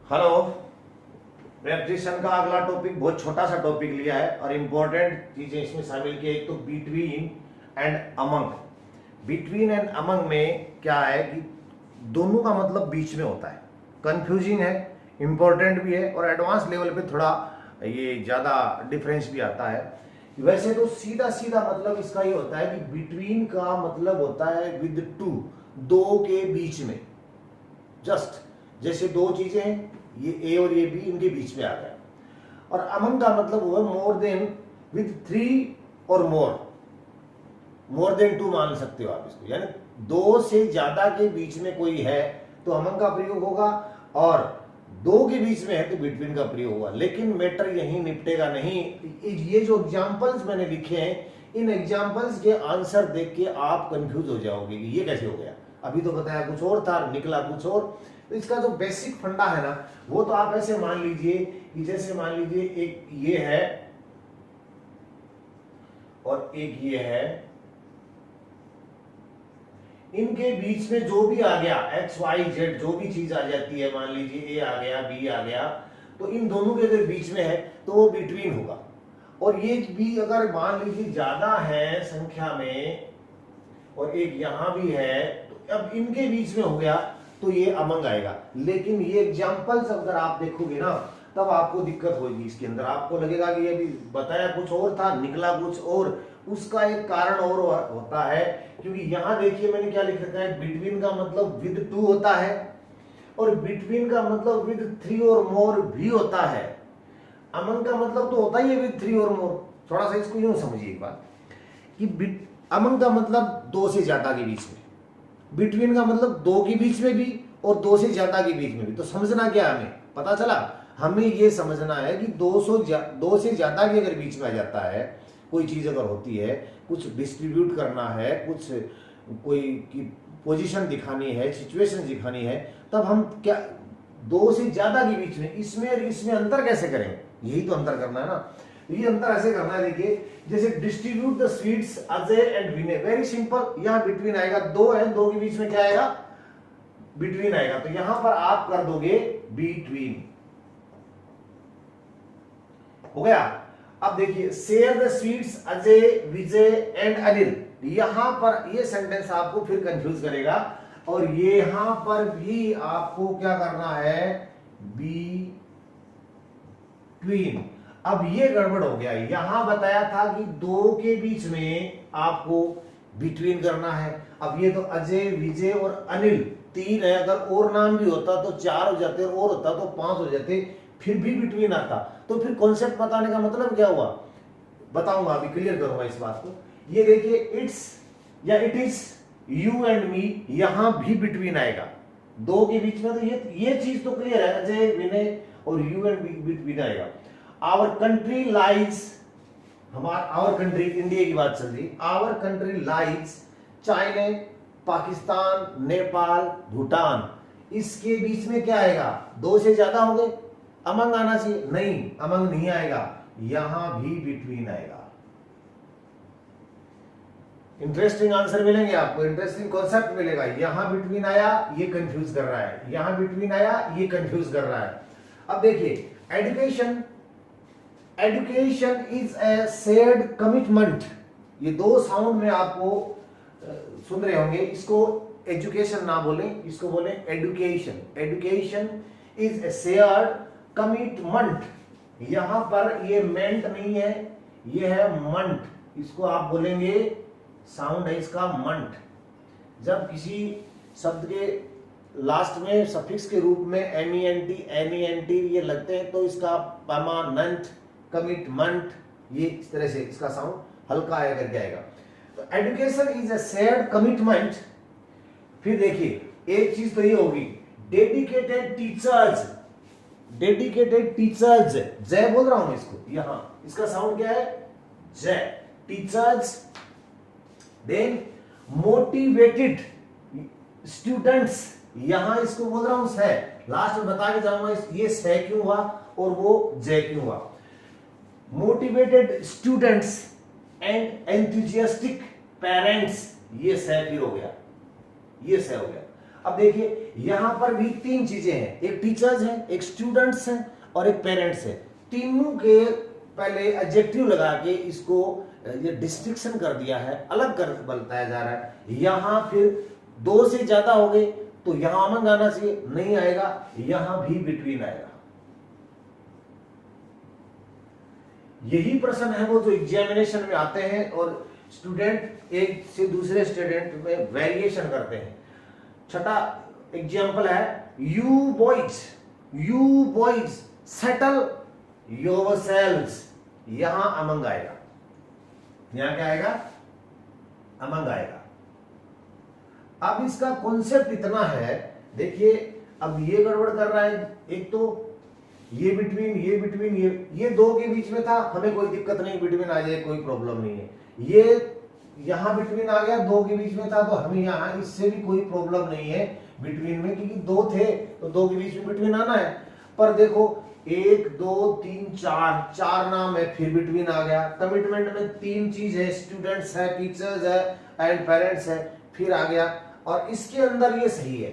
Hello. Presentation का अगला topic बहुत छोटा सा टॉपिक लिया है और इंपॉर्टेंट चीजें इसमें शामिल की है। एक तो between and among. Between and among में क्या है कि दोनों का मतलब बीच में होता है। कंफ्यूजिंग है, इंपॉर्टेंट भी है और एडवांस लेवल पे थोड़ा ये ज्यादा डिफरेंस भी आता है। वैसे तो सीधा सीधा मतलब इसका ये होता है कि बिटवीन का मतलब होता है विद टू, दो के बीच में। जस्ट जैसे दो चीजें हैं, ये ए और ये बी, इनके बीच में आ गया। और अमंग का मतलब हुआ मोर देन, विद थ्री और मोर देन टू मान सकते हो आप इसको, यानी दो से ज्यादा के बीच में कोई है तो अमंग का प्रयोग होगा, और दो के बीच में है तो बिटवीन का प्रयोग होगा। लेकिन मैटर यहीं निपटेगा नहीं। ये जो एग्जांपल्स मैंने लिखे हैं, इन एग्जांपल्स के आंसर देख के आप कंफ्यूज हो जाओगे कि ये कैसे हो गया। अभी तो बताया कुछ और था, निकला कुछ और। तो इसका जो बेसिक फंडा है ना, वो तो आप ऐसे मान लीजिए कि जैसे मान लीजिए एक ये है और एक ये है, इनके बीच में जो भी आ गया एक्स वाई जेड, जो भी चीज आ जाती है, मान लीजिए ए आ गया, बी आ गया, तो इन दोनों के अगर बीच में है तो वो बिटवीन होगा। और ये भी अगर मान लीजिए ज्यादा है संख्या में और एक यहां भी है, तो अब इनके बीच में हो गया तो ये अमंग आएगा। लेकिन ये एग्जांपल्स अगर आप देखोगे ना, तब आपको दिक्कत होगी। इसके अंदर आपको लगेगा कि ये भी बताया कुछ और था, निकला कुछ और। उसका एक कारण और होता है, क्योंकि यहां देखिए मैंने क्या लिख रखा है, बिटवीन का मतलब विद टू होता है और बिटवीन का मतलब विद थ्री और मोर भी होता है। अमंग का मतलब तो होता ही है विद थ्री और मोर। थोड़ा सा इसको यूं समझिए एक बात कि अमंग का मतलब दो से ज्यादा के बीच में, बिटवीन का मतलब दो के बीच में भी और दो से ज्यादा के बीच में भी। तो समझना क्या हमें पता चला, हमें ये समझना है कि दो से ज्यादा के अगर बीच में आ जाता है, कोई चीज अगर होती है, कुछ डिस्ट्रीब्यूट करना है, कुछ कोई की पोजीशन दिखानी है, सिचुएशन दिखानी है, तब हम क्या दो से ज्यादा के बीच में, इसमें और इसमें अंतर कैसे करें? यही तो अंतर करना है ना। ये अंतर ऐसे करना है, देखिए जैसे distribute the sweets Ajay and Vinay, very simple. यहां बिटवीन आएगा, दो है, दो के बीच में क्या आएगा? बिटवीन आएगा। तो यहां पर आप कर दोगे बिटवीन, हो गया। अब देखिए share the sweets Ajay Vijay and Anil, यहां पर ये सेंटेंस आपको फिर कंफ्यूज करेगा। और यहां पर भी आपको क्या करना है? बिटवीन। अब ये गड़बड़ हो गया। यहां बताया था कि दो के बीच में आपको बिटवीन करना है। अब ये तो अजय विजय और अनिल तीन है, अगर और नाम भी होता तो चार हो जाते, और होता तो पांच हो जाते, फिर भी बिटवीन आता। तो फिर कॉन्सेप्ट बताने का मतलब क्या हुआ, बताऊंगा, अभी क्लियर करूंगा इस बात को। ये देखिए इट्स या it is you and me, यहां भी बिटवीन आएगा दो के बीच में। तो ये चीज तो क्लियर है, अजय विनय और यू एंड बिटवीन आएगा। Our country lies, our country India की बात चल रही, our country lies China, Pakistan, Nepal, Bhutan, इसके बीच में क्या आएगा? दो से ज्यादा हो गए, अमंग आना चाहिए, नहीं अमंग नहीं आएगा, यहां भी बिटवीन आएगा। इंटरेस्टिंग आंसर मिलेंगे आपको, इंटरेस्टिंग कॉन्सेप्ट मिलेगा। यहां बिटवीन आया, ये कंफ्यूज कर रहा है, यहां बिटवीन आया, ये कंफ्यूज कर रहा है। अब देखिए education is a shared commitment, ये दो साउंड में आपको सुन रहे होंगे। इसको एजुकेशन ना बोलें, इसको बोलें education. Education is a shared commitment, यहां पर ये मेंट नहीं है, ये है मंट। इसको आप बोलेंगे, साउंड है इसका मंट। जब किसी शब्द के लास्ट में सफिक्स के रूप में एनईएनटी ये लगते हैं, तो इसका परमानेंट, कमिटमेंट, ये इस तरह से इसका साउंड हल्का आया करके आएगा। तो education is a shared commitment. फिर देखिए एक चीज तो ये होगी, डेडिकेटेड टीचर्स, डेडिकेटेड टीचर्स, जय बोल रहा हूं इसको, यहां इसका साउंड क्या है? जय, टीचर्स। देन मोटिवेटेड स्टूडेंट्स, यहां इसको बोल रहा हूं से, लास्ट में बता के जाऊंगा ये से क्यों हुआ और वो जय क्यों हुआ। Motivated students and enthusiastic parents, ये से फिर हो गया, ये से हो गया। अब देखिए यहां पर भी तीन चीजें हैं, एक टीचर्स है, एक स्टूडेंट्स हैं और एक पेरेंट्स है। तीनों के पहले एडजेक्टिव लगा के इसको ये डिस्टिंक्शन कर दिया है, अलग कर बताया जा रहा है। यहां फिर दो से ज्यादा हो गए तो यहां अमंग आना चाहिए, नहीं आएगा, यहां भी बिटवीन आएगा। यही प्रश्न है वो जो एग्जामिनेशन में आते हैं और स्टूडेंट एक से दूसरे स्टूडेंट में वेरिएशन करते हैं। छठा एग्जाम्पल है, यू बॉयज सेटल योरसेल्व्स, यहां अमंग आएगा, यहां क्या आएगा, अमंग आएगा। अब इसका कॉन्सेप्ट इतना है, देखिए अब ये गड़बड़ कर रहा है, एक तो ये बिटवीन ये दो के बीच में था, हमें कोई दिक्कत नहीं, बिटवीन आ जाए कोई प्रॉब्लम नहीं है। ये यहां बिटवीन आ गया, दो के बीच में था तो हमें यहां इससे भी कोई प्रॉब्लम नहीं है बिटवीन में, क्योंकि दो थे तो दो के बीच में बिटवीन आना है। पर देखो 1 2 3 4 नाम है, फिर बिटवीन आ गया। कमिटमेंट में तीन चीज है, स्टूडेंट्स है, टीचर्स है एंड पेरेंट्स है, फिर आ गया और इसके अंदर ये सही है।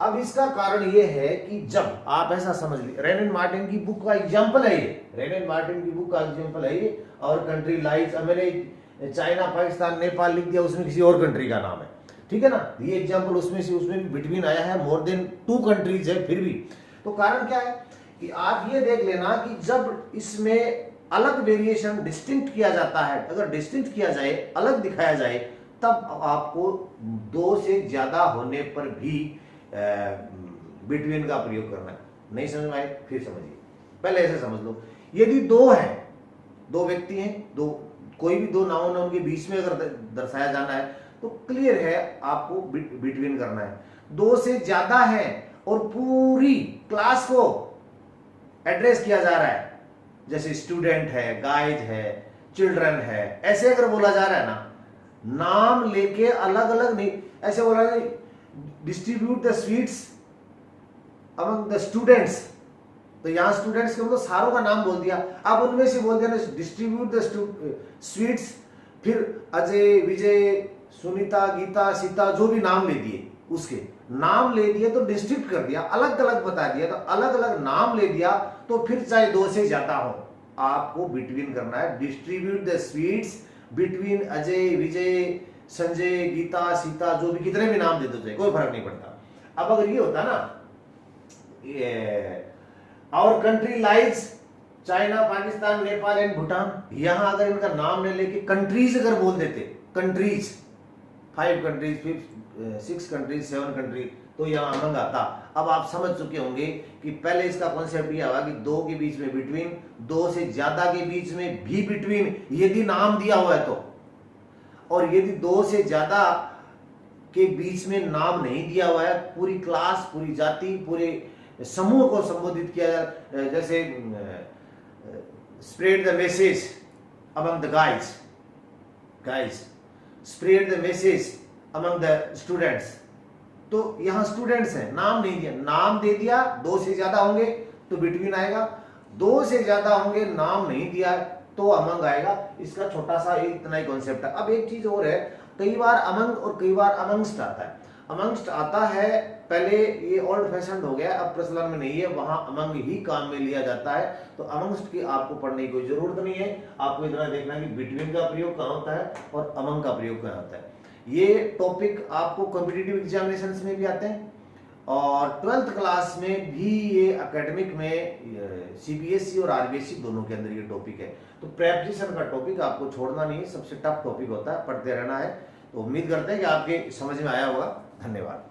अब इसका कारण ये है कि जब आप ऐसा समझ लीजिए, रेन मार्टिन की बुक का एग्जांपल है ये, रेन मार्टिन की बुक का एग्जांपल है ये, और कंट्री लाइज, अब मैंने चाइना पाकिस्तान नेपाल लिख दिया, उसमें किसी और कंट्री का नाम है, ठीक है ना, ये एग्जांपल उसमें भी बिटवीन आया है, मोर देन 2 कंट्रीज है फिर भी। तो कारण क्या है कि आप ये देख लेना कि जब इसमें अलग वेरिएशन डिस्टिंक्ट किया जाता है, अगर डिस्टिंक्ट किया जाए, अलग दिखाया जाए, तब आपको 2 से ज्यादा होने पर भी बिटवीन का प्रयोग करना है। नहीं समझ में आए फिर समझिए, पहले ऐसे समझ लो, यदि 2 है, 2 व्यक्ति हैं, दो कोई भी 2 नाउन है, उनके बीच में अगर दर्शाया जाना है तो क्लियर है आपको बिटवीन करना है। 2 से ज्यादा है और पूरी क्लास को एड्रेस किया जा रहा है, जैसे स्टूडेंट है, गाइड है, चिल्ड्रन है, ऐसे अगर बोला जा रहा है ना, नाम लेके अलग अलग नहीं, ऐसे बोला नहीं, distribute the sweets among the students, तो यहां स्टूडेंट्स के मतलब सारों का नाम बोल दिया। अब उनमें से बोल दिया ना डिस्ट्रीब्यूट द स्वीट्स, फिर अजय, विजय, सुनीता, गीता, सीता, जो भी नाम ले दिए, उसके नाम ले दिए तो डिस्ट्रीब्यूट कर दिया, अलग अलग बता दिया, तो अलग अलग नाम ले दिया, तो फिर चाहे 2 से ज्यादा हो आपको बिटवीन करना है। Distribute the sweets between Ajay, Vijay, Sanjay, Geeta, Sita, जो भी कितने भी नाम दे दो चाहे, कोई फर्क नहीं पड़ता। अब अगर ये होता ना, our country lies China, Pakistan, Nepal and Bhutan, यहां अगर इनका नाम नहीं लेके कंट्रीज अगर बोल देते, कंट्रीज 5 कंट्रीज, 6 कंट्रीज, 7 कंट्रीज, तो यहां अमंग आता। अब आप समझ चुके होंगे कि पहले इसका कॉन्सेप्ट यह होगा कि 2 के बीच में बिटवीन, 2 से ज्यादा के बीच में भी बिटवीन, यदि नाम दिया हुआ है तो, और यदि 2 से ज्यादा के बीच में नाम नहीं दिया हुआ है, पूरी क्लास, पूरी जाति, पूरे समूह को संबोधित किया जाए, जैसे spread the message among the guys, spread the message among the students, तो यहां स्टूडेंट्स हैं, नाम नहीं दिया, नाम दे दिया, 2 से ज्यादा होंगे तो बिटवीन आएगा, 2 से ज्यादा होंगे, नाम नहीं दिया तो अमंग आएगा। इसका छोटा सा इतना ही कॉन्सेप्ट है। अब एक चीज और है, कई बार अमंग और कई बार अमंगस्ट आता है। अमंगस्ट आता है, पहले ये ओल्ड फैशन हो गया, अब प्रचलन में नहीं है, वहां अमंग ही काम में लिया जाता है, तो अमंगस्ट की आपको पढ़ने की कोई जरूरत नहीं है। आपको इतना देखना है कि बिटवीन का प्रयोग कहां होता है और अमंग का प्रयोग कहां होता है। ये टॉपिक आपको कॉम्पिटिटिव एग्जामिनेशंस में भी आते हैं और 12th क्लास में भी, ये एकेडमिक में सीबीएसई और आरबीएसई दोनों के अंदर ये टॉपिक है। तो प्रेपरेशन का टॉपिक आपको छोड़ना नहीं है, सबसे टफ टॉपिक होता है, पढ़ते रहना है। तो उम्मीद करते हैं कि आपके समझ में आया होगा। धन्यवाद।